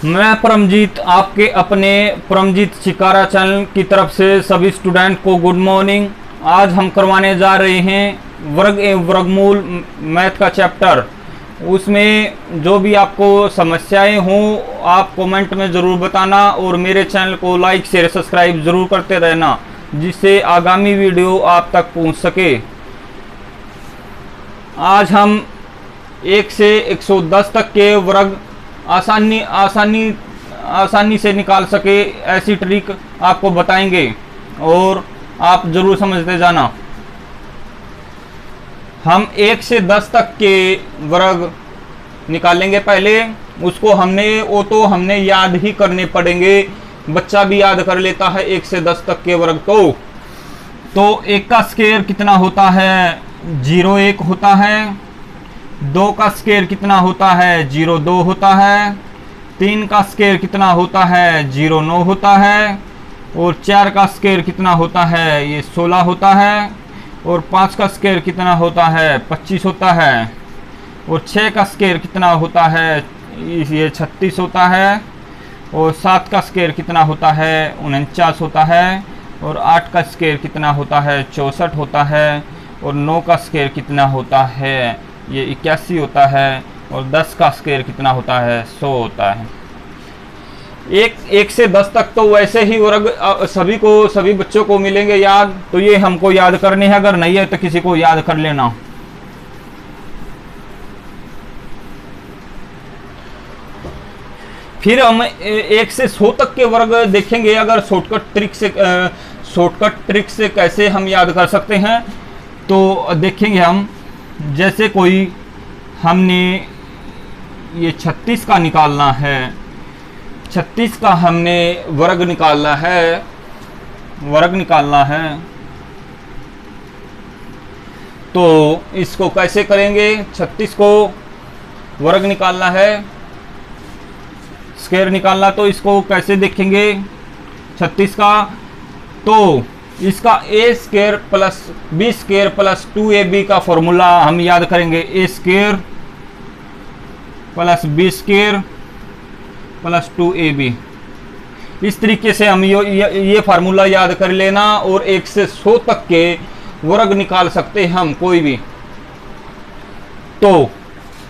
मैं परमजीत आपके अपने परमजीत चिकारा चैनल की तरफ से सभी स्टूडेंट को गुड मॉर्निंग। आज हम करवाने जा रहे हैं वर्ग एवं वर्गमूल मैथ का चैप्टर। उसमें जो भी आपको समस्याएं हों आप कमेंट में ज़रूर बताना और मेरे चैनल को लाइक शेयर सब्सक्राइब ज़रूर करते रहना, जिससे आगामी वीडियो आप तक पहुंच सके। आज हम 1 से 110 तक के वर्ग आसानी से निकाल सके ऐसी ट्रिक आपको बताएंगे और आप जरूर समझते जाना। हम 1 से 10 तक के वर्ग निकालेंगे। पहले उसको हमने याद ही करने पड़ेंगे। बच्चा भी याद कर लेता है 1 से 10 तक के वर्ग। तो 1 का स्क्वायर कितना होता है? 0 होता है। 2 का स्क्वायर कितना होता है? 0 होता है। 3 का स्क्वायर कितना होता है? 0 होता है। और 4 का स्क्वायर कितना होता है? ये 16 होता है। और 5 का स्क्वायर कितना होता है? 25 होता है। और 6 का स्क्वायर कितना होता है? ये 36 होता है। और 7 का स्क्वायर कितना होता है? 49 होता है। और 8 का स्क्वायर कितना होता है? 64 होता है। और 9 का स्क्वायर कितना होता है? ये 81 होता है। और 10 का स्क्वायर कितना होता है? 100 होता है। 1 से 10 तक तो वैसे ही वर्ग सभी बच्चों को मिलेंगे याद, तो ये हमको याद करने हैं। अगर नहीं है तो किसी को याद कर लेना। फिर हम 1 से 100 तक के वर्ग देखेंगे। अगर शॉर्टकट ट्रिक से कैसे हम याद कर सकते हैं तो देखेंगे हम। जैसे कोई हमने ये 36 का निकालना है, 36 का हमने वर्ग निकालना है, तो इसको कैसे करेंगे? 36 को वर्ग निकालना है, स्क्वायर निकालना, तो इसको कैसे देखेंगे 36 का? तो इसका A square plus B square plus 2ab का फॉर्मूला हम याद करेंगे। A square plus B square plus 2ab। इस तरीके से हम ये फार्मूला याद कर लेना और 1 से 100 तक के वर्ग निकाल सकते हैं हम कोई भी। तो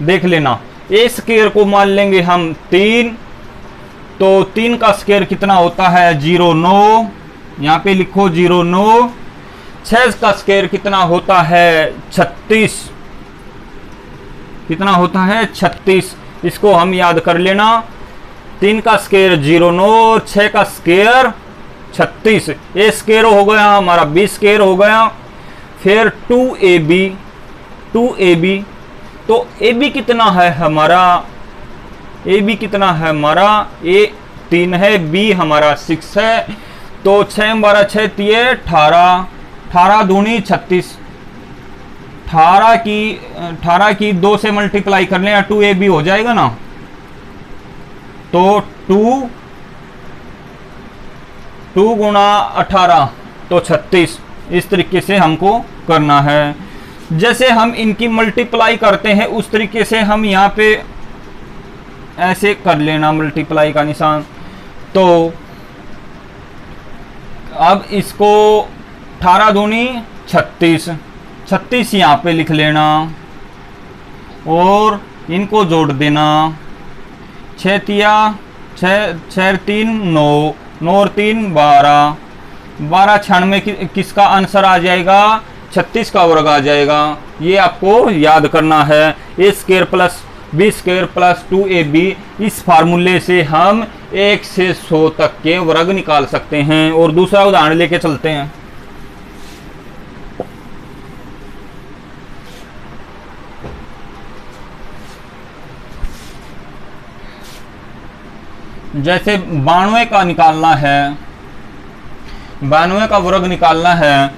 देख लेना, ए स्क्वायर को मान लेंगे हम 3, तो 3 का स्क्वायर कितना होता है? 0 यहाँ पे लिखो 0 6 का स्क्वायर कितना होता है? 36 कितना होता है? 36। इसको हम याद कर लेना। 3 का स्क्वायर 0 6 का स्क्वायर 36। ए स्क्वायर हो गया हमारा, बी स्क्वायर हो गया। फिर 2ab, तो ab कितना है हमारा? ab कितना है हमारा? a 3 है, b हमारा 6 है। तो 6 12 6 3 18, 18 दूनी 36। 18 की 2 से मल्टीप्लाई कर लें, 2ab हो जाएगा ना। तो 2 गुणा 18 तो 36। इस तरीके से हमको करना है। जैसे हम इनकी मल्टीप्लाई करते हैं उस तरीके से हम यहाँ पे ऐसे कर लेना मल्टीप्लाई का निशान। तो अब इसको 18 दूनी 36, 36 यहाँ पे लिख लेना और इनको जोड़ देना। 6 3 9, 9 और 3 12, 12 क्षण में किसका आंसर आ जाएगा? 36 का वर्ग आ जाएगा। ये आपको याद करना है। A square plus B square plus 2ab। इस फार्मूले से हम 1 से 100 तक के वर्ग निकाल सकते हैं। और दूसरा उदाहरण लेके चलते हैं। जैसे 92 का निकालना है, 92 का वर्ग निकालना है,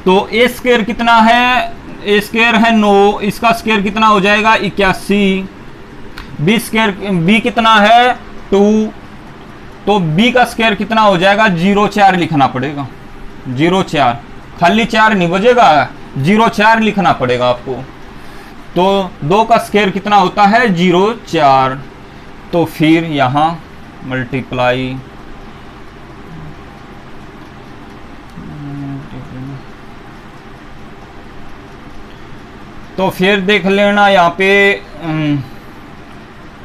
तो ए स्क्वायर कितना है? ए स्क्वायर है 9, इसका स्क्वायर कितना हो जाएगा? 81। बी स्क्वायर, बी कितना है? 2, तो बी का स्क्वायर कितना हो जाएगा? 04 लिखना पड़ेगा। 04, खाली 4 नहीं बजेगा, 04 लिखना पड़ेगा आपको। तो 2 का स्क्वायर कितना होता है? 04। तो फिर यहाँ मल्टीप्लाई तो फिर देख लेना यहाँ पे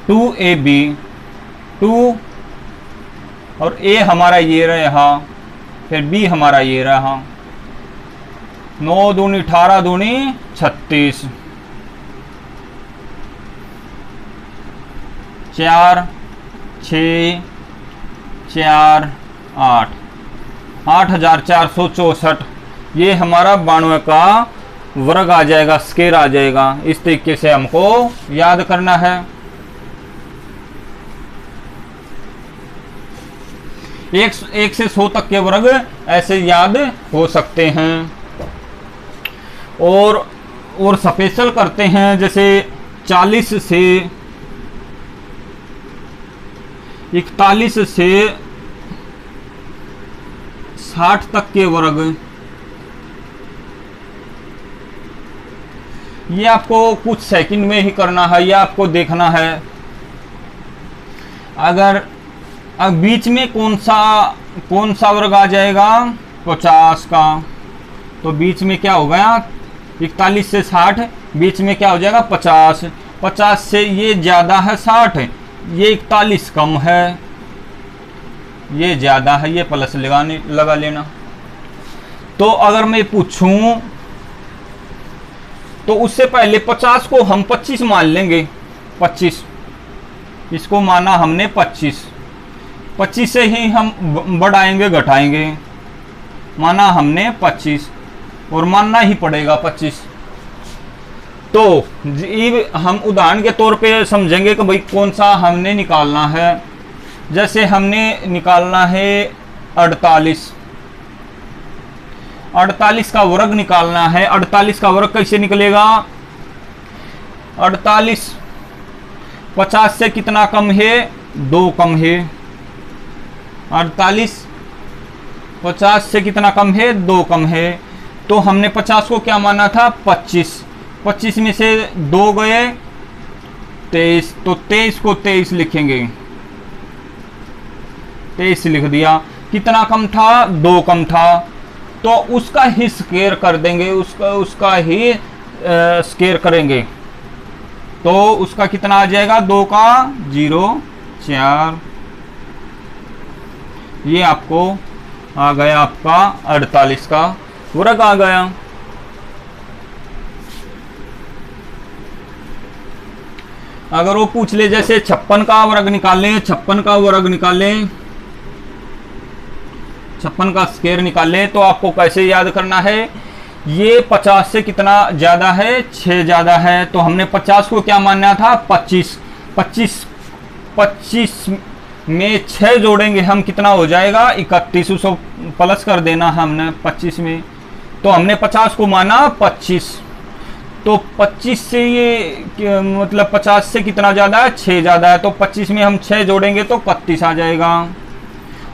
2ab 2 और a हमारा ये रहा, फिर b हमारा ये रहा। 9 दूनी 18 दूनी 36, 4 6 4 8 8464, ये हमारा 92 का वर्ग आ जाएगा, स्क्वायर आ जाएगा। इस तरीके से हमको याद करना है। एक से 100 तक के वर्ग ऐसे याद हो सकते हैं। और स्पेशल करते हैं, जैसे 40 से 41 से 60 तक के वर्ग, ये आपको कुछ सेकंड में ही करना है, ये आपको देखना है। अगर अब बीच में कौन सा वर्ग आ जाएगा 50 का, तो बीच में क्या हो गया 41 से 60, बीच में क्या हो जाएगा 50। 50 से ये ज़्यादा है 60, ये 41 कम है, ये ज़्यादा है, ये प्लस लगा लेना। तो अगर मैं पूछूं तो उससे पहले 50 को हम 25 मान लेंगे। 25 इसको माना हमने 25, 25 से ही हम बढ़ाएंगे घटाएंगे, माना हमने 25 और मानना ही पड़ेगा 25। तो हम उदाहरण के तौर पे समझेंगे कि भाई कौन सा हमने निकालना है। जैसे हमने निकालना है 48, 48 का वर्ग निकालना है। 48 का वर्ग कैसे निकलेगा? 48 50 से कितना कम है? 2 कम है। 48 50 से कितना कम है? 2 कम है। तो हमने 50 को क्या माना था? 25। 25 में से 2 गए 23, तो 23 को 23 लिखेंगे। 23 लिख दिया। कितना कम था? 2 कम था, तो उसका ही स्क्वायर कर देंगे, उसका ही स्क्वायर करेंगे। तो उसका कितना आ जाएगा? 2 का 0 4, ये आपको आ गया, आपका 48 का वर्ग आ गया। अगर वो पूछ ले जैसे 56 का वर्ग निकालें, 56 का वर्ग निकालें, 56 का स्क्वायर निकालें, तो आपको कैसे याद करना है? ये 50 से कितना ज़्यादा है? 6 ज़्यादा है। तो हमने 50 को क्या मानना था? 25। 25 में 6 जोड़ेंगे हम, कितना हो जाएगा? 31। उसको प्लस कर देना हमने 25 में। तो हमने 50 को माना 25। तो 25 से ये मतलब 50 से कितना ज़्यादा है? 6 ज़्यादा है। तो 25 में हम 6 जोड़ेंगे तो 31 आ जाएगा।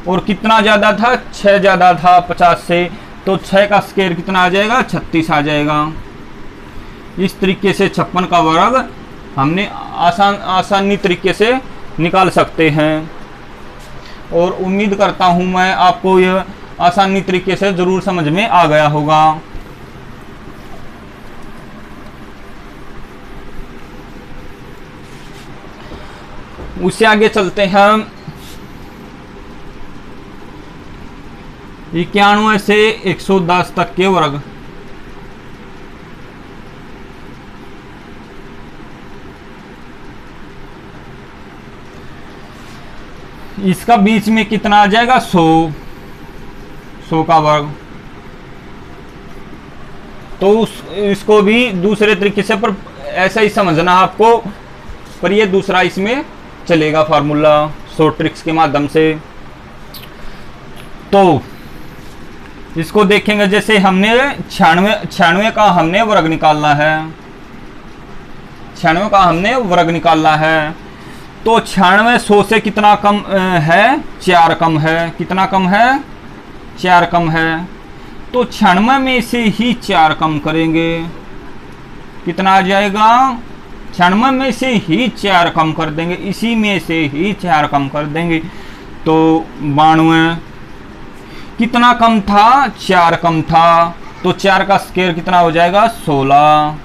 और कितना ज़्यादा था? 6 ज़्यादा था 50 से, तो 6 का स्क्वायर कितना आ जाएगा? 36 आ जाएगा। इस तरीके से 56 का वर्ग हमने आसानी तरीके से निकाल सकते हैं। और उम्मीद करता हूँ मैं आपको यह आसानी तरीके से ज़रूर समझ में आ गया होगा। उससे आगे चलते हैं। 91 से 110 तक के वर्ग। इसका बीच में कितना आ जाएगा? 100 का वर्ग। तो इसको भी दूसरे तरीके से, पर ऐसा ही समझना आपको, पर ये दूसरा इसमें चलेगा फार्मूला शॉर्ट ट्रिक्स के माध्यम से। तो इसको देखेंगे, जैसे हमने 96 का हमने वर्ग निकालना है। 96 का हमने वर्ग निकालना है। तो 96 100 से कितना कम है? 4 कम है। कितना कम है? 4 कम है। तो 96 में से ही 4 कम करेंगे, कितना आ जाएगा? 96 में से ही 4 कम कर देंगे, इसी में से ही 4 कम कर देंगे। तो 92 कितना कम था, 4 कम था, तो 4 का स्क्वायर कितना हो जाएगा 16।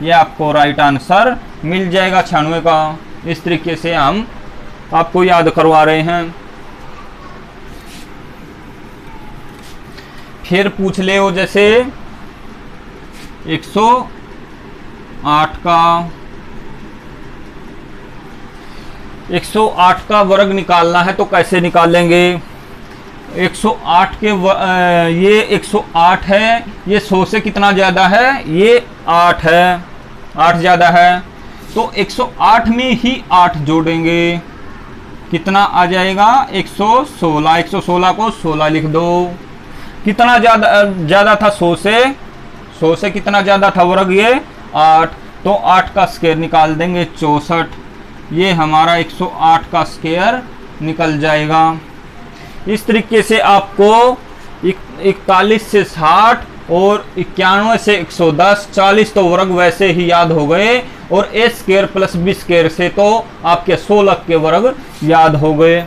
ये आपको राइट आंसर मिल जाएगा 96 का। इस तरीके से हम आपको याद करवा रहे हैं। फिर पूछ ले हो जैसे 108 का वर्ग निकालना है तो कैसे निकालेंगे। 108 के ये 108 है, ये 100 से कितना ज़्यादा है, ये 8 है, 8 ज़्यादा है, तो 108 में ही 8 जोड़ेंगे, कितना आ जाएगा 116। 116 को 16 लिख दो। कितना ज़्यादा था 100 से कितना ज़्यादा था वर्ग, ये 8, तो 8 का स्क्वायर निकाल देंगे 64। ये हमारा 108 का स्क्वायर निकल जाएगा। इस तरीके से आपको 41 से 60 और 91 से 110, 40 तो वर्ग वैसे ही याद हो गए, और ए स्क्वायर प्लस बी स्क्वायर से तो आपके 16 के वर्ग याद हो गए।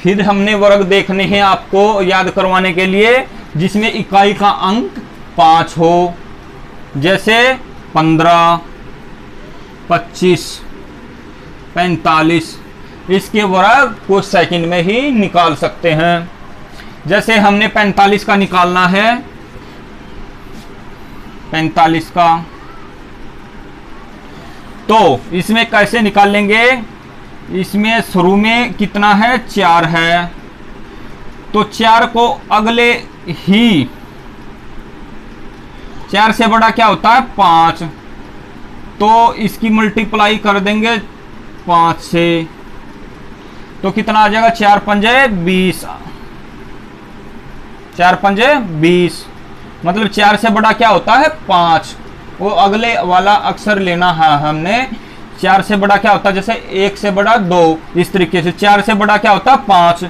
फिर हमने वर्ग देखने हैं आपको याद करवाने के लिए जिसमें इकाई का अंक 5 हो, जैसे 15, 25, 45। इसके वर्ग कुछ सेकंड में ही निकाल सकते हैं। जैसे हमने 45 का निकालना है, 45 का, तो इसमें कैसे निकालेंगे। इसमें शुरू में कितना है 4 है, तो 4 को अगले ही 4 से बड़ा क्या होता है 5, तो इसकी मल्टीप्लाई कर देंगे 5 से, तो कितना आ जाएगा 4 पंजे 20, 4 पंजे 20, मतलब 4 से बड़ा क्या होता है 5। वो अगले वाला अक्षर लेना है हमने। 4 से बड़ा क्या होता है, जैसे 1 से बड़ा 2, इस तरीके से 4 से बड़ा क्या होता है 5,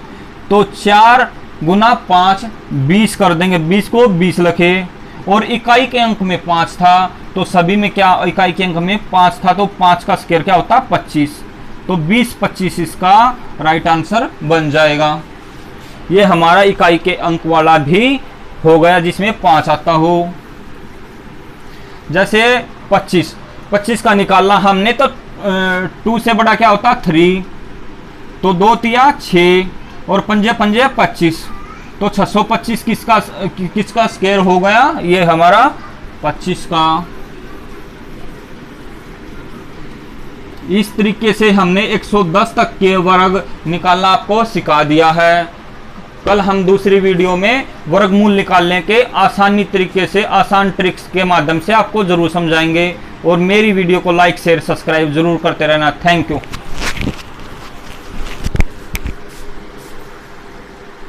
तो 4 गुना 5 20 कर देंगे, 20 को 20 लिखे, और इकाई के अंक में 5 था, तो सभी में क्या इकाई के अंक में 5 था, तो 5 का स्क्वायर क्या होता है 25, तो 20 25 इसका राइट आंसर बन जाएगा। ये हमारा इकाई के अंक वाला भी हो गया जिसमें 5 आता हो। जैसे 25 का निकालना हमने, तो 2 से बड़ा क्या होता है 3, तो 2 तिया 6, और पंजे पंजे 25, तो 625 किसका स्क्वायर हो गया, ये हमारा 25 का। इस तरीके से हमने 110 तक के वर्ग निकालना आपको सिखा दिया है। कल हम दूसरी वीडियो में वर्गमूल निकालने के आसानी तरीके से, आसान ट्रिक्स के माध्यम से आपको जरूर समझाएंगे। और मेरी वीडियो को लाइक शेयर सब्सक्राइब जरूर करते रहना। Thank you.